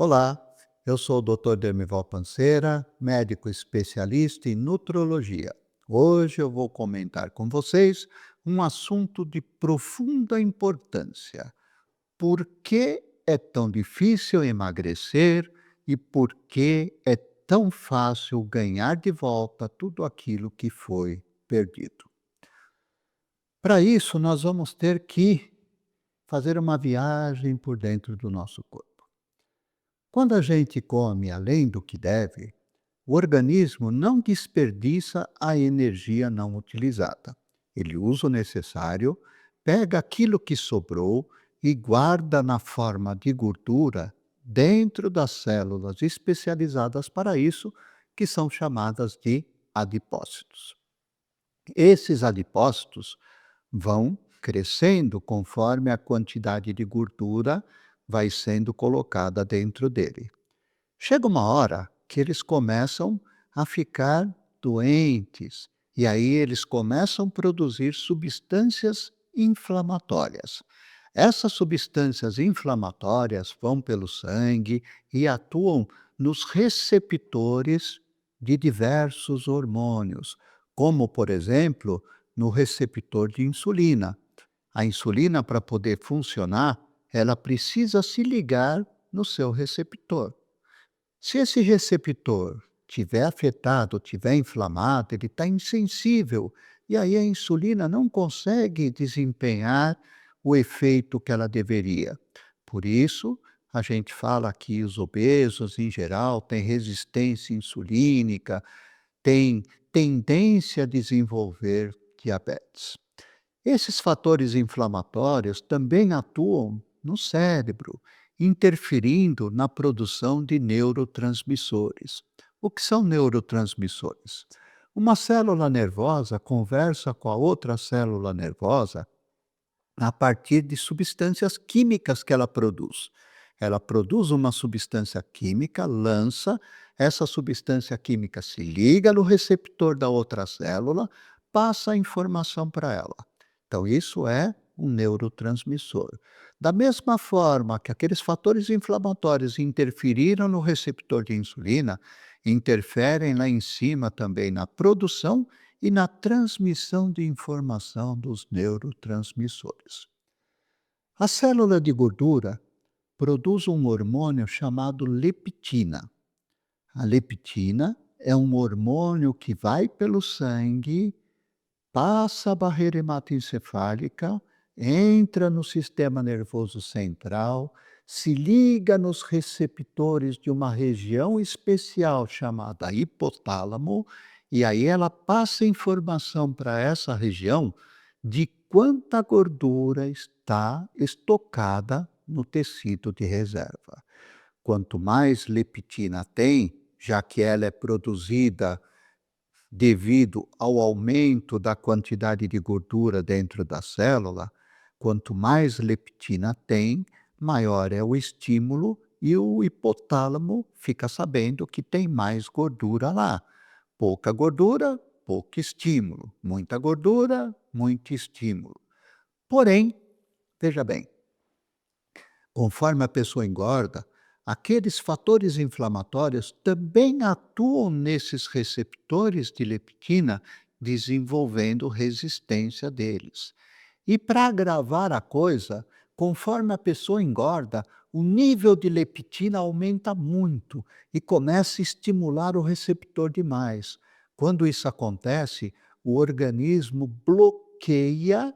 Olá, eu sou o Dr. Demival Panceira, médico especialista em nutrologia. Hoje eu vou comentar com vocês um assunto de profunda importância. Por que é tão difícil emagrecer e por que é tão fácil ganhar de volta tudo aquilo que foi perdido? Para isso, nós vamos ter que fazer uma viagem por dentro do nosso corpo. Quando a gente come além do que deve, o organismo não desperdiça a energia não utilizada. Ele usa o necessário, pega aquilo que sobrou e guarda na forma de gordura dentro das células especializadas para isso, que são chamadas de adipócitos. Esses adipócitos vão crescendo conforme a quantidade de gordura vai sendo colocada dentro dele. Chega uma hora que eles começam a ficar doentes, e aí eles começam a produzir substâncias inflamatórias. Essas substâncias inflamatórias vão pelo sangue e atuam nos receptores de diversos hormônios, como, por exemplo, no receptor de insulina. A insulina, para poder funcionar, ela precisa se ligar no seu receptor. Se esse receptor tiver afetado, tiver inflamado, ele está insensível, e aí a insulina não consegue desempenhar o efeito que ela deveria. Por isso, a gente fala que os obesos, em geral, têm resistência insulínica, têm tendência a desenvolver diabetes. Esses fatores inflamatórios também atuam no cérebro, interferindo na produção de neurotransmissores. O que são neurotransmissores? Uma célula nervosa conversa com a outra célula nervosa a partir de substâncias químicas que ela produz. Ela produz uma substância química, lança, essa substância química se liga no receptor da outra célula, passa a informação para ela. Então, isso é um neurotransmissor. Da mesma forma que aqueles fatores inflamatórios interferiram no receptor de insulina, interferem lá em cima também na produção e na transmissão de informação dos neurotransmissores. A célula de gordura produz um hormônio chamado leptina. A leptina é um hormônio que vai pelo sangue, passa a barreira hematoencefálica, entra no sistema nervoso central, se liga nos receptores de uma região especial chamada hipotálamo, e aí ela passa informação para essa região de quanta gordura está estocada no tecido de reserva. Quanto mais leptina tem, já que ela é produzida devido ao aumento da quantidade de gordura dentro da célula, quanto mais leptina tem, maior é o estímulo e o hipotálamo fica sabendo que tem mais gordura lá. Pouca gordura, pouco estímulo. Muita gordura, muito estímulo. Porém, veja bem, conforme a pessoa engorda, aqueles fatores inflamatórios também atuam nesses receptores de leptina, desenvolvendo resistência deles. E para agravar a coisa, conforme a pessoa engorda, o nível de leptina aumenta muito e começa a estimular o receptor demais. Quando isso acontece, o organismo bloqueia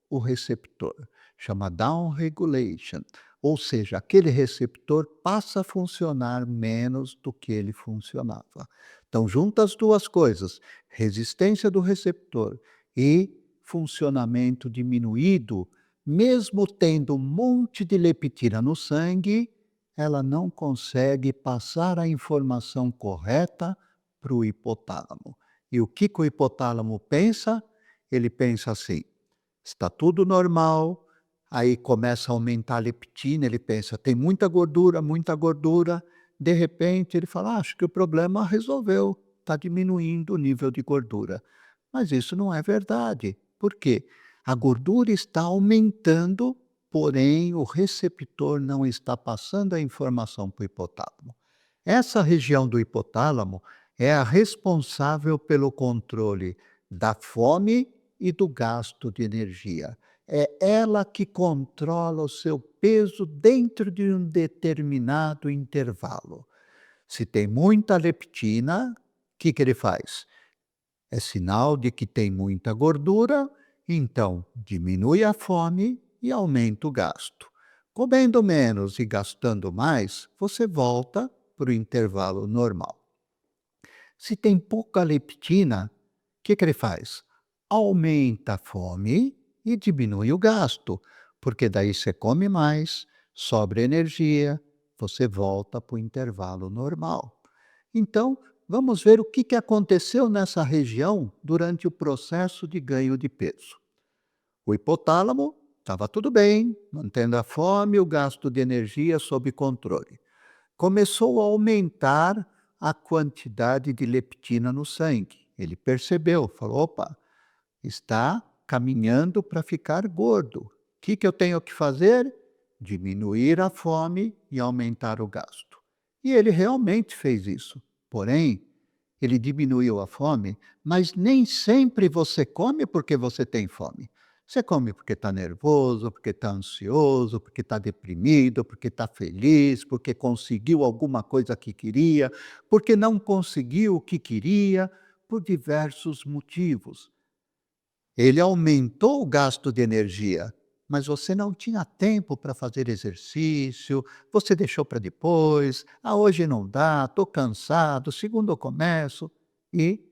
o receptor, chama down regulation, ou seja, aquele receptor passa a funcionar menos do que ele funcionava. Então, junta as duas coisas, resistência do receptor e funcionamento diminuído, mesmo tendo um monte de leptina no sangue, ela não consegue passar a informação correta para o hipotálamo. E o que o hipotálamo pensa? Ele pensa assim: está tudo normal, aí começa a aumentar a leptina, ele pensa: "Tem muita gordura", de repente ele fala: "Acho que o problema resolveu, está diminuindo o nível de gordura". Mas isso não é verdade. Por quê? A gordura está aumentando porém o receptor não está passando a informação para o hipotálamo. Essa região do hipotálamo é a responsável pelo controle da fome e do gasto de energia. É ela que controla o seu peso dentro de um determinado intervalo. Se tem muita leptina, o que que ele faz? É sinal de que tem muita gordura, então diminui a fome e aumenta o gasto. Comendo menos e gastando mais, você volta para o intervalo normal. Se tem pouca leptina, o que que ele faz? Aumenta a fome e diminui o gasto, porque daí você come mais, sobra energia, você volta para o intervalo normal. Então, vamos ver o que que aconteceu nessa região durante o processo de ganho de peso. O hipotálamo estava tudo bem, mantendo a fome e o gasto de energia sob controle. Começou a aumentar a quantidade de leptina no sangue. Ele percebeu, falou: opa, está caminhando para ficar gordo. O que que eu tenho que fazer? Diminuir a fome e aumentar o gasto. E ele realmente fez isso. Porém, ele diminuiu a fome, mas nem sempre você come porque você tem fome. Você come porque está nervoso, porque está ansioso, porque está deprimido, porque está feliz, porque conseguiu alguma coisa que queria, porque não conseguiu o que queria, por diversos motivos. Ele aumentou o gasto de energia, mas você não tinha tempo para fazer exercício, você deixou para depois, "ah, hoje não dá, estou cansado, segundo eu começo", e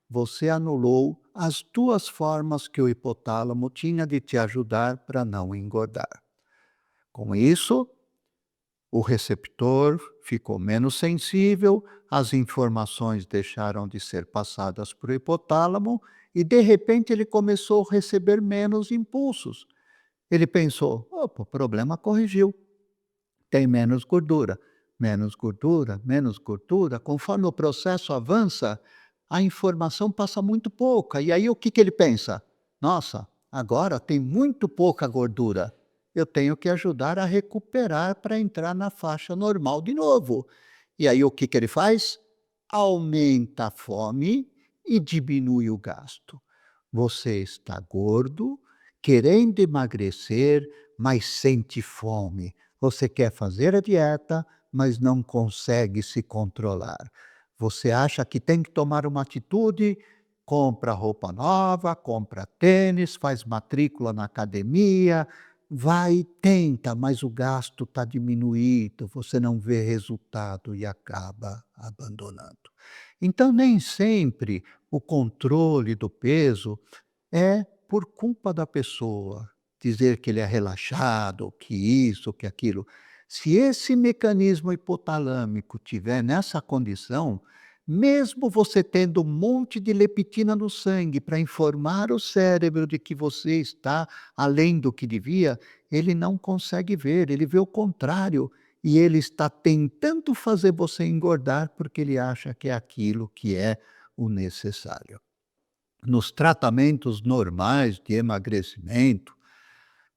você anulou as 2 formas que o hipotálamo tinha de te ajudar para não engordar. Com isso, o receptor ficou menos sensível, as informações deixaram de ser passadas para o hipotálamo e, de repente, ele começou a receber menos impulsos. Ele pensou: opa, o problema corrigiu, tem menos gordura. Menos gordura, menos gordura. Conforme o processo avança, a informação passa muito pouca. E aí o que que ele pensa? Nossa, agora tem muito pouca gordura. Eu tenho que ajudar a recuperar para entrar na faixa normal de novo. E aí o que que ele faz? Aumenta a fome e diminui o gasto. Você está gordo, querendo emagrecer, mas sente fome. Você quer fazer a dieta, mas não consegue se controlar. Você acha que tem que tomar uma atitude, compra roupa nova, compra tênis, faz matrícula na academia, vai e tenta, mas o gasto está diminuído, você não vê resultado e acaba abandonando. Então, nem sempre o controle do peso é por culpa da pessoa, dizer que ele é relaxado, que isso, que aquilo. Se esse mecanismo hipotalâmico tiver nessa condição, mesmo você tendo um monte de leptina no sangue para informar o cérebro de que você está além do que devia, ele não consegue ver, ele vê o contrário. E ele está tentando fazer você engordar porque ele acha que é aquilo que é o necessário. Nos tratamentos normais de emagrecimento,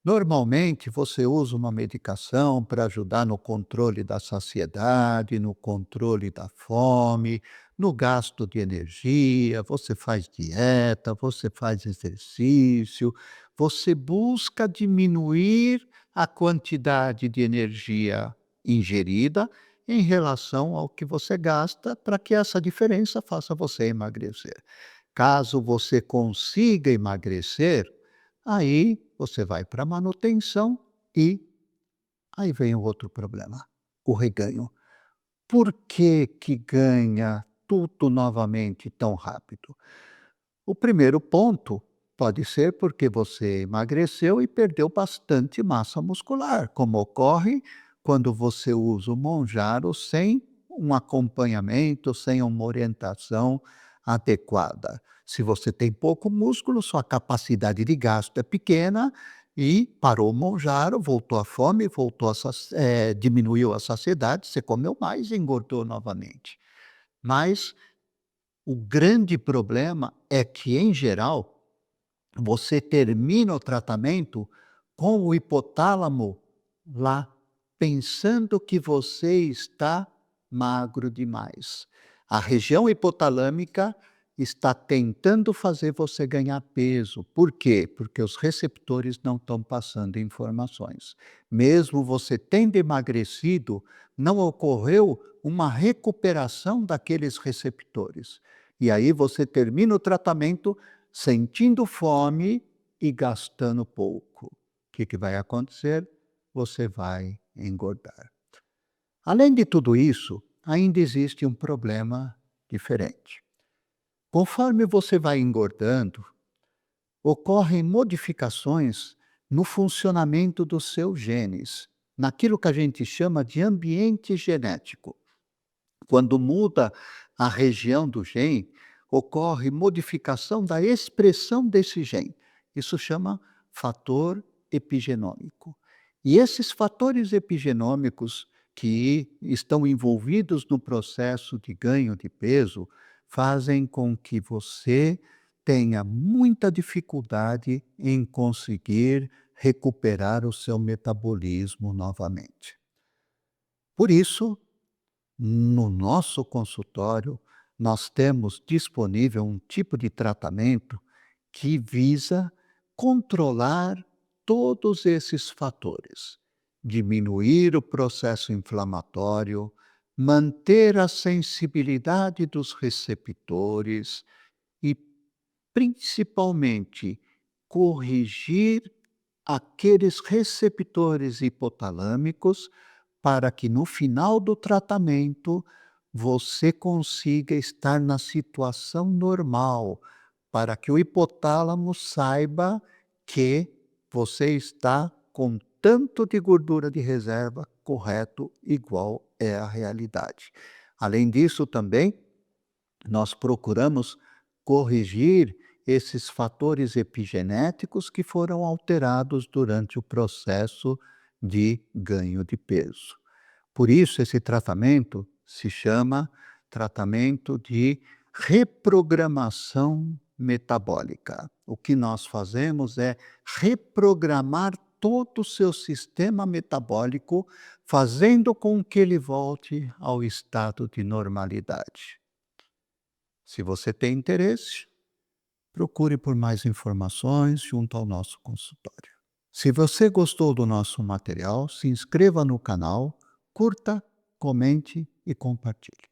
normalmente você usa uma medicação para ajudar no controle da saciedade, no controle da fome, no gasto de energia, você faz dieta, você faz exercício, você busca diminuir a quantidade de energia ingerida em relação ao que você gasta, para que essa diferença faça você emagrecer. Caso você consiga emagrecer, aí você vai para a manutenção e aí vem o outro problema, o reganho. Por que que ganha tudo novamente tão rápido? O primeiro ponto pode ser porque você emagreceu e perdeu bastante massa muscular, como ocorre quando você usa o Monjaro sem um acompanhamento, sem uma orientação adequada. Se você tem pouco músculo, sua capacidade de gasto é pequena e parou o Monjaro, voltou a fome, diminuiu a saciedade, você comeu mais e engordou novamente. Mas o grande problema é que, em geral, você termina o tratamento com o hipotálamo lá, pensando que você está magro demais. A região hipotalâmica está tentando fazer você ganhar peso. Por quê? Porque os receptores não estão passando informações. Mesmo você tendo emagrecido, não ocorreu uma recuperação daqueles receptores. E aí você termina o tratamento sentindo fome e gastando pouco. O que vai acontecer? Você vai engordar. Além de tudo isso, ainda existe um problema diferente. Conforme você vai engordando, ocorrem modificações no funcionamento dos seus genes, naquilo que a gente chama de ambiente genético. Quando muda a região do gene, ocorre modificação da expressão desse gene. Isso chama fator epigenômico. E esses fatores epigenômicos que estão envolvidos no processo de ganho de peso fazem com que você tenha muita dificuldade em conseguir recuperar o seu metabolismo novamente. Por isso, no nosso consultório, nós temos disponível um tipo de tratamento que visa controlar todos esses fatores, diminuir o processo inflamatório, manter a sensibilidade dos receptores e, principalmente, corrigir aqueles receptores hipotalâmicos para que no final do tratamento você consiga estar na situação normal, para que o hipotálamo saiba que você está com tanto de gordura de reserva correto, igual é a realidade. Além disso, também, nós procuramos corrigir esses fatores epigenéticos que foram alterados durante o processo de ganho de peso. Por isso, esse tratamento se chama tratamento de reprogramação metabólica. O que nós fazemos é reprogramar todo o seu sistema metabólico, fazendo com que ele volte ao estado de normalidade. Se você tem interesse, procure por mais informações junto ao nosso consultório. Se você gostou do nosso material, se inscreva no canal, curta, comente e compartilhe.